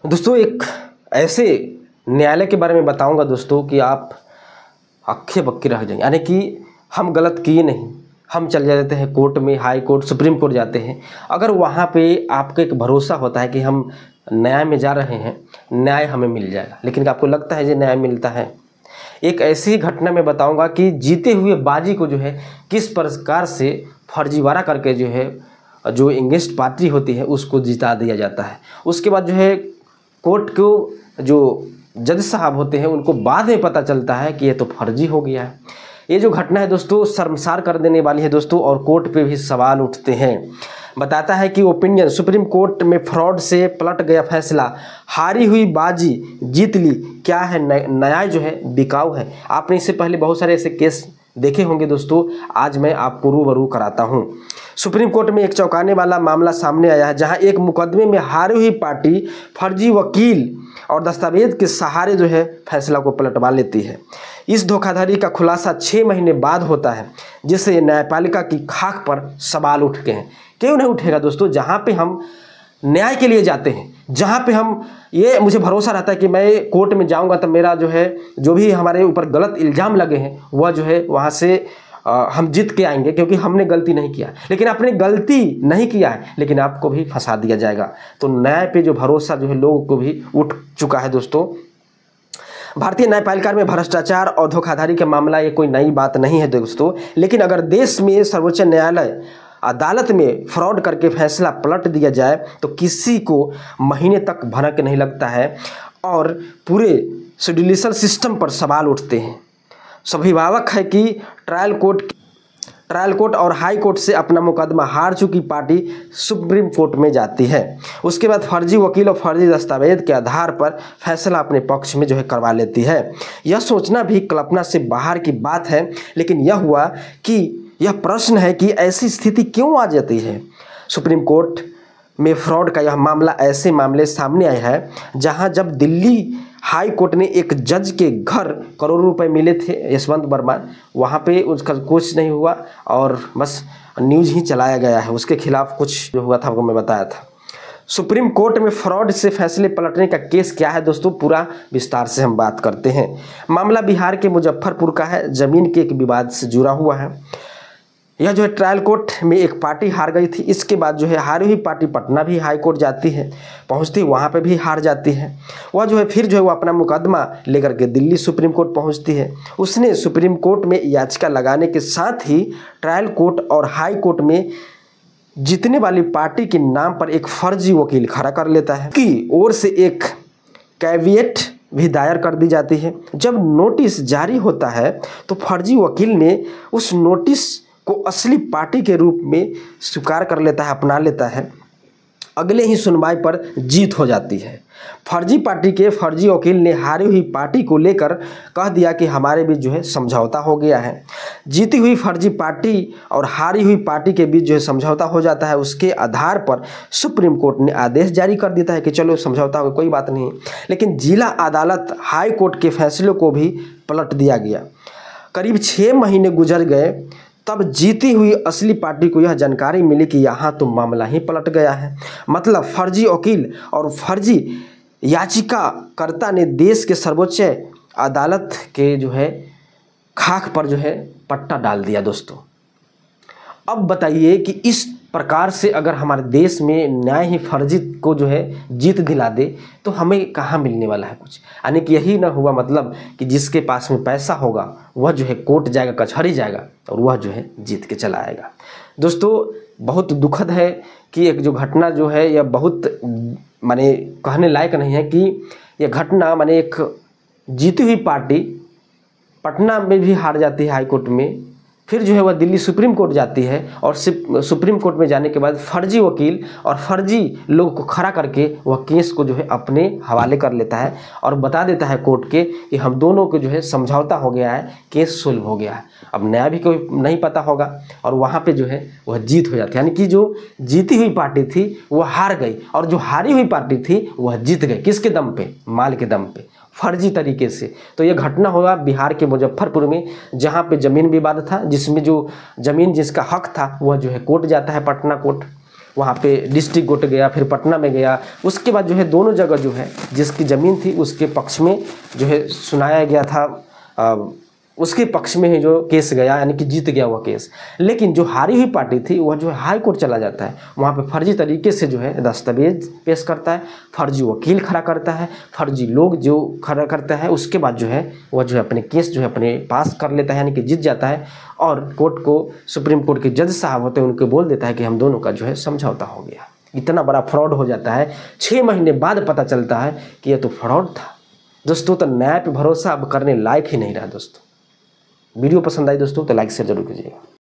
दोस्तों एक ऐसे न्यायालय के बारे में बताऊंगा दोस्तों कि आप अक्खे बक्के रह जाएंगे। यानी कि हम गलत किए नहीं, हम चले जाते हैं कोर्ट में, हाई कोर्ट, सुप्रीम कोर्ट जाते हैं। अगर वहाँ पे आपको एक भरोसा होता है कि हम न्याय में जा रहे हैं, न्याय हमें मिल जाएगा, लेकिन आपको लगता है कि न्याय मिलता है। एक ऐसी घटना मैं बताऊंगा कि जीते हुए बाजी को जो है किस प्रकार से फर्जीवाड़ा करके जो है जो इंगेस्ट पार्टी होती है उसको जिता दिया जाता है। उसके बाद जो है कोर्ट को जो जज साहब होते हैं उनको बाद में पता चलता है कि ये तो फर्जी हो गया है। ये जो घटना है दोस्तों शर्मसार कर देने वाली है दोस्तों, और कोर्ट पे भी सवाल उठते हैं। बताता है कि ओपिनियन, सुप्रीम कोर्ट में फ्रॉड से पलट गया फैसला, हारी हुई बाजी जीत ली, क्या है न्याय जो है बिकाऊ है। आपने इससे पहले बहुत सारे ऐसे केस देखे होंगे दोस्तों, आज मैं आपको रूबरू कराता हूं। सुप्रीम कोर्ट में एक चौंकाने वाला मामला सामने आया है, जहां एक मुकदमे में हारी हुई पार्टी फर्जी वकील और दस्तावेज के सहारे जो है फैसला को पलटवा लेती है। इस धोखाधड़ी का खुलासा 6 महीने बाद होता है, जिससे न्यायपालिका की खाक पर सवाल उठ गए हैं। क्यों नहीं उठेगा दोस्तों? जहाँ पे हम न्याय के लिए जाते हैं, जहाँ पे हम ये मुझे भरोसा रहता है कि मैं कोर्ट में जाऊंगा तो मेरा जो है जो भी हमारे ऊपर गलत इल्ज़ाम लगे हैं वह जो है वहाँ से हम जीत के आएंगे, क्योंकि हमने गलती नहीं किया। लेकिन आपने गलती नहीं किया है, लेकिन आपको भी फंसा दिया जाएगा। तो न्याय पे जो भरोसा जो है लोगों को भी उठ चुका है दोस्तों। भारतीय न्यायपालिका में भ्रष्टाचार और धोखाधड़ी का मामला ये कोई नई बात नहीं है दोस्तों, लेकिन अगर देश में सर्वोच्च न्यायालय अदालत में फ्रॉड करके फैसला पलट दिया जाए तो किसी को महीने तक भनक नहीं लगता है और पूरे जुडिशल सिस्टम पर सवाल उठते हैं। स्वाभाविक है कि ट्रायल कोर्ट और हाई कोर्ट से अपना मुकदमा हार चुकी पार्टी सुप्रीम कोर्ट में जाती है। उसके बाद फर्जी वकील और फर्जी दस्तावेज के आधार पर फैसला अपने पक्ष में जो है करवा लेती है। यह सोचना भी कल्पना से बाहर की बात है, लेकिन यह हुआ कि यह प्रश्न है कि ऐसी स्थिति क्यों आ जाती है। सुप्रीम कोर्ट में फ्रॉड का यह मामला ऐसे मामले सामने आया है जहां जब दिल्ली हाई कोर्ट ने एक जज के घर करोड़ों रुपए मिले थे यशवंत वर्मा, वहां पे उसका कुछ नहीं हुआ और बस न्यूज़ ही चलाया गया है। उसके खिलाफ कुछ जो हुआ था वो मैं बताया था। सुप्रीम कोर्ट में फ्रॉड से फैसले पलटने का केस क्या है दोस्तों, पूरा विस्तार से हम बात करते हैं। मामला बिहार के मुजफ्फरपुर का है, जमीन के एक विवाद से जुड़ा हुआ है। यह जो है ट्रायल कोर्ट में एक पार्टी हार गई थी। इसके बाद जो है हारी हुई पार्टी पटना भी हाई कोर्ट जाती है, पहुंचती वहां पे भी हार जाती है। वह जो है फिर जो है वो अपना मुकदमा लेकर के दिल्ली सुप्रीम कोर्ट पहुंचती है। उसने सुप्रीम कोर्ट में याचिका लगाने के साथ ही ट्रायल कोर्ट और हाई कोर्ट में जीतने वाली पार्टी के नाम पर एक फर्जी वकील खड़ा कर लेता है की ओर से एक कैविएट भी दायर कर दी जाती है। जब नोटिस जारी होता है तो फर्जी वकील ने उस नोटिस को असली पार्टी के रूप में स्वीकार कर लेता है, अपना लेता है। अगले ही सुनवाई पर जीत हो जाती है। फर्जी पार्टी के फर्जी वकील ने हारी हुई पार्टी को लेकर कह दिया कि हमारे बीच जो है समझौता हो गया है। जीती हुई फर्जी पार्टी और हारी हुई पार्टी के बीच जो है समझौता हो जाता है। उसके आधार पर सुप्रीम कोर्ट ने आदेश जारी कर देता है कि चलो समझौता हो, कोई बात नहीं। लेकिन जिला अदालत हाई कोर्ट के फैसले को भी पलट दिया गया। करीब 6 महीने गुजर गए, तब जीती हुई असली पार्टी को यह जानकारी मिली कि यहाँ तो मामला ही पलट गया है। मतलब फर्जी वकील और फर्जी याचिकाकर्ता ने देश के सर्वोच्च अदालत के जो है खाक पर जो है पट्टा डाल दिया दोस्तों। अब बताइए कि इस प्रकार से अगर हमारे देश में न्याय ही फर्जी को जो है जीत दिला दे तो हमें कहाँ मिलने वाला है कुछ। यानी कि यही ना हुआ मतलब कि जिसके पास में पैसा होगा वह जो है कोर्ट जाएगा, कचहरी जाएगा और वह जो है जीत के चला आएगा। दोस्तों बहुत दुखद है कि एक जो घटना जो है यह बहुत माने कहने लायक नहीं है कि यह घटना माने एक जीती हुई पार्टी पटना में भी हार जाती है हाई कोर्ट में, फिर जो है वह दिल्ली सुप्रीम कोर्ट जाती है और सुप्रीम कोर्ट में जाने के बाद फर्जी वकील और फर्जी लोगों को खड़ा करके वह केस को जो है अपने हवाले कर लेता है और बता देता है कोर्ट के कि हम दोनों को जो है समझौता हो गया है, केस सुलभ हो गया है। अब न्याय भी कोई नहीं पता होगा और वहाँ पे जो है वह जीत हो जाती है। यानी कि जो जीती हुई पार्टी थी वह हार गई और जो हारी हुई पार्टी थी वह जीत गई। किसके दम पे? माल के दम पे, फर्जी तरीके से। तो यह घटना हुआ बिहार के मुजफ्फरपुर में, जहाँ पे ज़मीन विवाद था, जिसमें जो ज़मीन जिसका हक था वह जो है कोर्ट जाता है, पटना कोर्ट। वहाँ पे डिस्ट्रिक्ट कोर्ट गया, फिर पटना में गया। उसके बाद जो है दोनों जगह जो है जिसकी ज़मीन थी उसके पक्ष में जो है सुनाया गया था, उसके पक्ष में ही जो केस गया, यानी कि जीत गया वह केस। लेकिन जो हारी हुई पार्टी थी वह जो है हाई कोर्ट चला जाता है, वहाँ पे फर्जी तरीके से जो है दस्तावेज पेश करता है, फर्जी वकील खड़ा करता है, फर्जी लोग जो खड़ा करता है। उसके बाद जो है वह जो है अपने केस जो है अपने पास कर लेता है, यानी कि जीत जाता है। और कोर्ट को, सुप्रीम कोर्ट के जज साहब होते हैं, उनको बोल देता है कि हम दोनों का जो है समझौता हो गया। इतना बड़ा फ्रॉड हो जाता है। 6 महीने बाद पता चलता है कि यह तो फ्रॉड था दोस्तों। तो न्याय पे भरोसा अब करने लायक ही नहीं रहा दोस्तों। वीडियो पसंद आई दोस्तों तो लाइक शेयर जरूर कीजिएगा।